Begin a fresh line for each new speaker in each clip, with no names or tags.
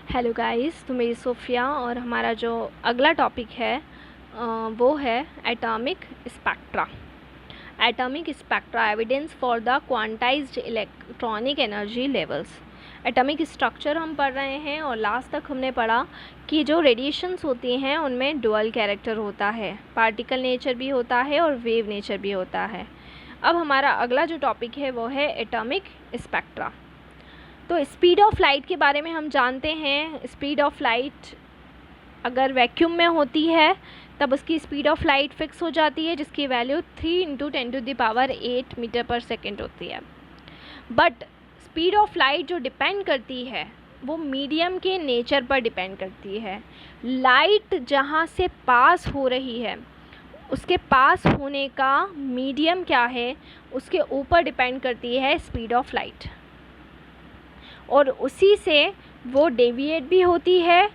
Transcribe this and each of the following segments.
Hello guys, तो मेरी Sophia और हमारा जो अगला टॉपिक है वो है atomic spectra. Atomic spectra evidence for the quantized electronic energy levels. Atomic structure हम पढ़ रहे हैं और लास्ट तक हमने पढ़ा कि जो रेडिएशंस होती हैं उनमें डुअल कैरेक्टर होता है, पार्टिकल नेचर भी होता है और वेव नेचर भी होता है। अब हमारा अगला जो टॉपिक है वो है एटॉमिक स्पेक्ट्रा। तो स्पीड ऑफ लाइट के बारे में हम जानते हैं। स्पीड ऑफ लाइट अगर वैक्यूम में होती है तब उसकी स्पीड ऑफ लाइट फिक्स हो जाती है, जिसकी वैल्यू 3 × 10⁸ मीटर पर सेकेंड होती है। बट स्पीड ऑफ लाइट जो डिपेंड करती है वो मीडियम के नेचर पर डिपेंड करती है। लाइट जहाँ से पास हो रही है उसके पास होने का मीडियम क्या है उसके ऊपर डिपेंड करती है स्पीड ऑफ लाइट, और उसी से वो डेविएट भी होती है,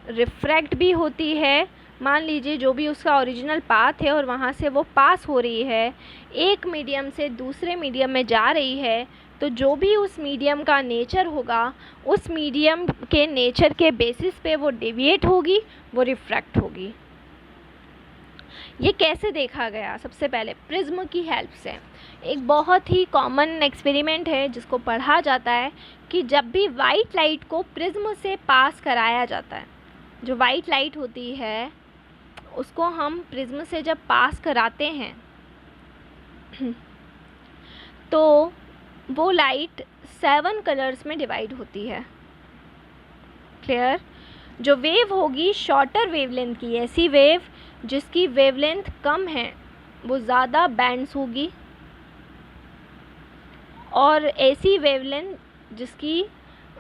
रिफ्रैक्ट भी होती है। मान लीजिए जो भी उसका ओरिजिनल पाथ है और वहाँ से वो पास हो रही है, एक मीडियम से दूसरे मीडियम में जा रही है, तो जो भी उस मीडियम का नेचर होगा उस मीडियम के नेचर के बेसिस पे वो डेविएट होगी, वो रिफ्रैक्ट होगी। ये कैसे देखा गया? सबसे पहले प्रिज्म की हेल्प से। एक बहुत ही कॉमन एक्सपेरिमेंट है जिसको पढ़ा जाता है कि जब भी वाइट लाइट को प्रिज्म से पास कराया जाता है, जो वाइट लाइट होती है उसको हम प्रिज्म से जब पास कराते हैं तो वो लाइट 7 कलर्स में डिवाइड होती है। क्लियर? जो वेव होगी शॉर्टर वेवलेंथ की, ऐसी वेव जिसकी वेवलेंथ कम है वो ज़्यादा बैंड्स होगी, और ऐसी वेवलेंथ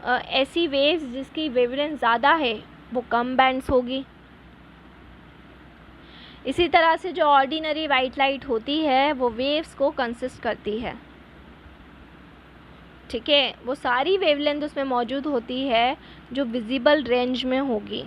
ऐसी वेव्स जिसकी वेवलेंथ ज़्यादा है वो कम बैंड्स होगी। इसी तरह से जो ऑर्डिनरी वाइट लाइट होती है वो वेव्स को कंसिस्ट करती है। ठीक है, वो सारी वेवलेंथ उसमें मौजूद होती है जो विजिबल रेंज में होगी।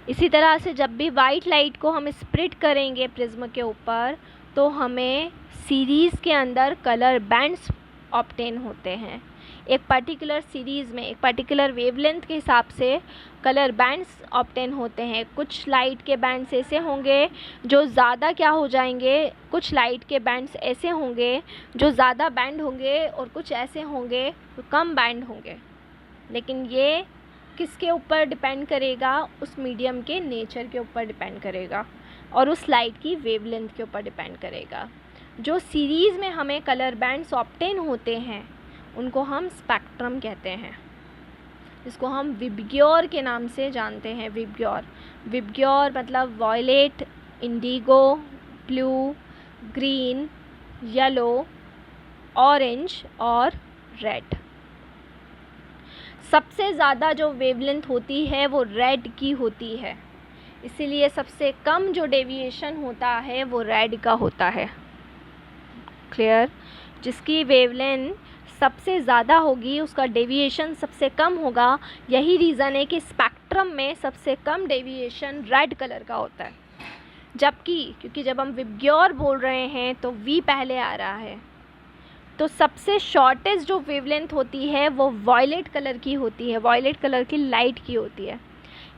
इसी तरह से जब भी वाइट लाइट को हम स्प्लिट करेंगे प्रिज्म के ऊपर तो हमें सीरीज़ के अंदर कलर बैंड्स ऑब्टेन होते हैं। एक पर्टिकुलर सीरीज़ में एक पर्टिकुलर वेवलेंथ के हिसाब से कलर बैंड्स ऑब्टेन होते हैं। कुछ लाइट के बैंड्स ऐसे होंगे जो ज़्यादा क्या हो जाएंगे, कुछ लाइट के बैंड्स ऐसे होंगे जो ज़्यादा बैंड होंगे और कुछ ऐसे होंगे जो कम बैंड होंगे। लेकिन ये किसके ऊपर डिपेंड करेगा? उस मीडियम के नेचर के ऊपर डिपेंड करेगा और उस लाइट की वेवलेंथ के ऊपर डिपेंड करेगा। जो सीरीज़ में हमें कलर बैंड्स ऑब्टेन होते हैं उनको हम स्पेक्ट्रम कहते हैं, जिसको हम विबग्योर के नाम से जानते हैं। विबग्योर मतलब violet, indigo, blue, green, yellow, orange और रेड। सबसे ज़्यादा जो वेवलेंथ होती है वो रेड की होती है, इसीलिए सबसे कम जो डेविएशन होता है वो रेड का होता है। क्लियर? जिसकी वेवलेंथ सबसे ज़्यादा होगी उसका डेविएशन सबसे कम होगा। यही रीज़न है कि स्पेक्ट्रम में सबसे कम डेविएशन रेड कलर का होता है, जबकि क्योंकि जब हम विबग्योर बोल रहे हैं तो वी पहले आ रहा है, तो सबसे शॉर्टेस्ट जो वेवलेंथ होती है वो वॉयलेट कलर की होती है, वॉयलेट कलर की लाइट की होती है।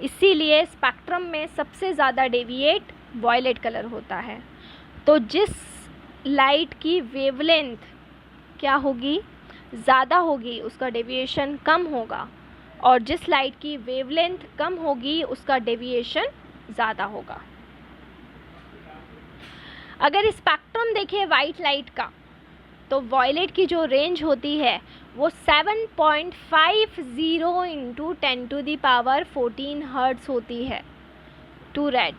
इसीलिए स्पेक्ट्रम में सबसे ज़्यादा डेविएट वॉयलेट कलर होता है। तो जिस लाइट की वेवलेंथ क्या होगी, ज़्यादा होगी, उसका डेविएशन कम होगा, और जिस लाइट की वेवलेंथ कम होगी उसका डेविएशन ज़्यादा होगा। अगर स्पेक्ट्रम देखें वाइट लाइट का तो वॉयलेट की जो रेंज होती है वो 7.50 × 10⁻14 हर्ट्ज़ होती है टू रेड।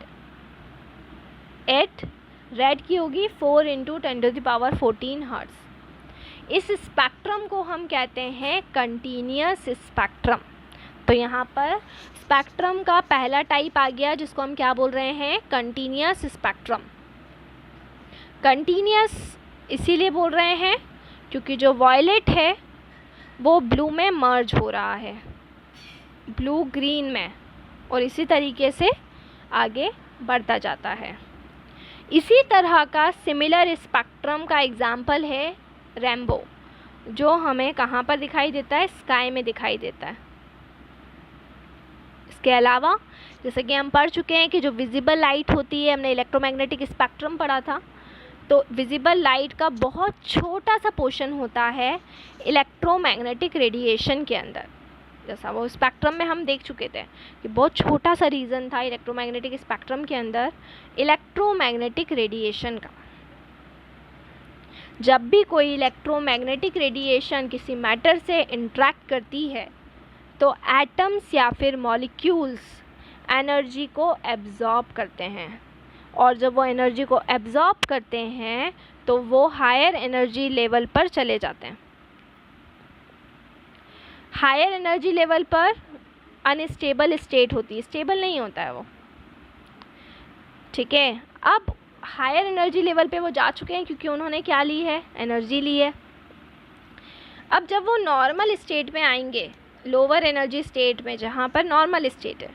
रेड की होगी 4 × 10⁻14 हर्ट्ज़। इस स्पेक्ट्रम को हम कहते हैं कंटीन्यूअस स्पेक्ट्रम। तो यहाँ पर स्पेक्ट्रम का पहला टाइप आ गया जिसको हम क्या बोल रहे हैं? Continuous spectrum. कंटीन्यूअस इसीलिए बोल रहे हैं क्योंकि जो वॉयलेट है वो ब्लू में मर्ज हो रहा है, ब्लू ग्रीन में, और इसी तरीके से आगे बढ़ता जाता है। इसी तरह का सिमिलर स्पेक्ट्रम का एग्जाम्पल है रेनबो, जो हमें कहाँ पर दिखाई देता है? स्काई में दिखाई देता है। इसके अलावा जैसे कि हम पढ़ चुके हैं कि जो विजिबल लाइट होती है, हमने इलेक्ट्रोमैग्नेटिक स्पेक्ट्रम पढ़ा था, तो विजिबल लाइट का बहुत छोटा सा पोर्शन होता है इलेक्ट्रोमैग्नेटिक रेडिएशन के अंदर। जैसा वो स्पेक्ट्रम में हम देख चुके थे कि बहुत छोटा सा रीजन था इलेक्ट्रोमैग्नेटिक स्पेक्ट्रम के अंदर इलेक्ट्रोमैग्नेटिक रेडिएशन का। जब भी कोई इलेक्ट्रोमैग्नेटिक रेडिएशन किसी मैटर से इंटरेक्ट करती है तो एटम्स या फिर मॉलिक्यूल्स एनर्जी को एब्जॉर्ब करते हैं, और जब वो एनर्जी को एब्जॉर्ब करते हैं तो वो हायर एनर्जी लेवल पर चले जाते हैं। हायर एनर्जी लेवल पर अनस्टेबल स्टेट होती है, स्टेबल नहीं होता है वो, ठीक है। अब हायर एनर्जी लेवल पे वो जा चुके हैं क्योंकि उन्होंने क्या ली है, एनर्जी ली है। अब जब वो नॉर्मल स्टेट में आएंगे, लोअर एनर्जी स्टेट में जहाँ पर नॉर्मल स्टेट है,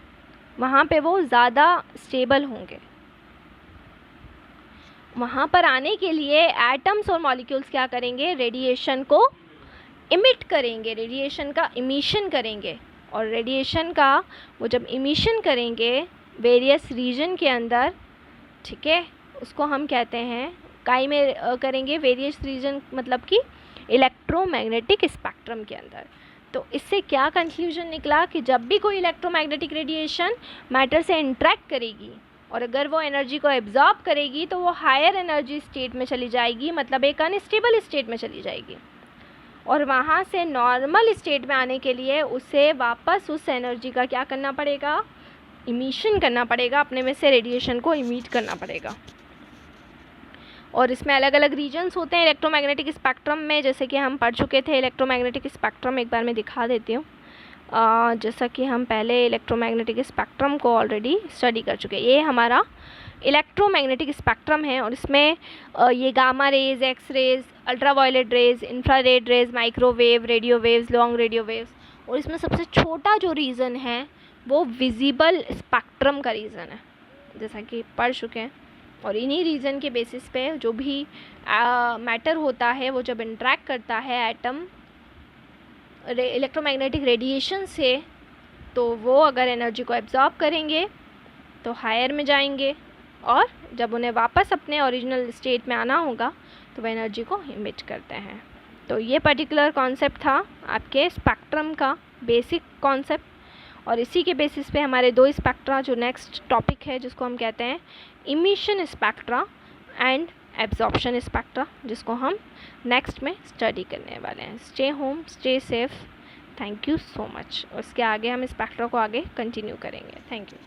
वहाँ पे वो ज़्यादा स्टेबल होंगे। वहाँ पर आने के लिए एटम्स और मॉलिक्यूल्स क्या करेंगे, रेडिएशन को इमिट करेंगे, रेडिएशन का इमिशन करेंगे, और रेडिएशन का वो जब इमिशन करेंगे वेरियस रीजन के अंदर, ठीक है, उसको हम कहते हैं काई में करेंगे वेरियस रीजन, मतलब कि इलेक्ट्रोमैग्नेटिक स्पेक्ट्रम के अंदर। तो इससे क्या कंक्लूजन निकला कि जब भी कोई इलेक्ट्रोमैग्नेटिक रेडिएशन मैटर से इंटरेक्ट करेगी और अगर वो एनर्जी को एब्जॉर्ब करेगी तो वो हायर एनर्जी स्टेट में चली जाएगी, मतलब एक अनस्टेबल स्टेट में चली जाएगी, और वहाँ से नॉर्मल स्टेट में आने के लिए उसे वापस उस एनर्जी का क्या करना पड़ेगा, इमिशन करना पड़ेगा, अपने में से रेडिएशन को इमिट करना पड़ेगा। और इसमें अलग अलग रीजन्स होते हैं इलेक्ट्रोमैग्नेटिक स्पेक्ट्रम में, जैसे कि हम पढ़ चुके थे। इलेक्ट्रोमैग्नेटिक स्पेक्ट्रम एक बार मैं दिखा देती हूँ। जैसा कि हम पहले इलेक्ट्रोमैग्नेटिक स्पेक्ट्रम को ऑलरेडी स्टडी कर चुके हैं। ये हमारा इलेक्ट्रोमैग्नेटिक स्पेक्ट्रम है और इसमें ये gamma rays, X rays, ultraviolet rays, infrared rays, microwave, radio waves, long radio waves, और इसमें सबसे छोटा जो रीज़न है वो विजिबल स्पेक्ट्रम का रीज़न है, जैसा कि पढ़ चुके हैं। और इन्हीं रीज़न के बेसिस पे जो भी मैटर होता है वो जब इंटरेक्ट करता है एटम इलेक्ट्रोमैग्नेटिक रेडिएशन से, तो वो अगर एनर्जी को एब्जॉर्ब करेंगे तो हायर में जाएंगे, और जब उन्हें वापस अपने ओरिजिनल स्टेट में आना होगा तो वह एनर्जी को इमिट करते हैं। तो ये पर्टिकुलर कॉन्सेप्ट था आपके स्पेक्ट्रम का बेसिक कॉन्सेप्ट, और इसी के बेसिस पे हमारे दो स्पेक्ट्रा जो नेक्स्ट टॉपिक है जिसको हम कहते हैं emission spectra and absorption spectra, जिसको हम नेक्स्ट में स्टडी करने वाले हैं। Stay home, stay safe, thank you so much. उसके आगे हम स्पेक्ट्रा को आगे कंटिन्यू करेंगे। Thank you.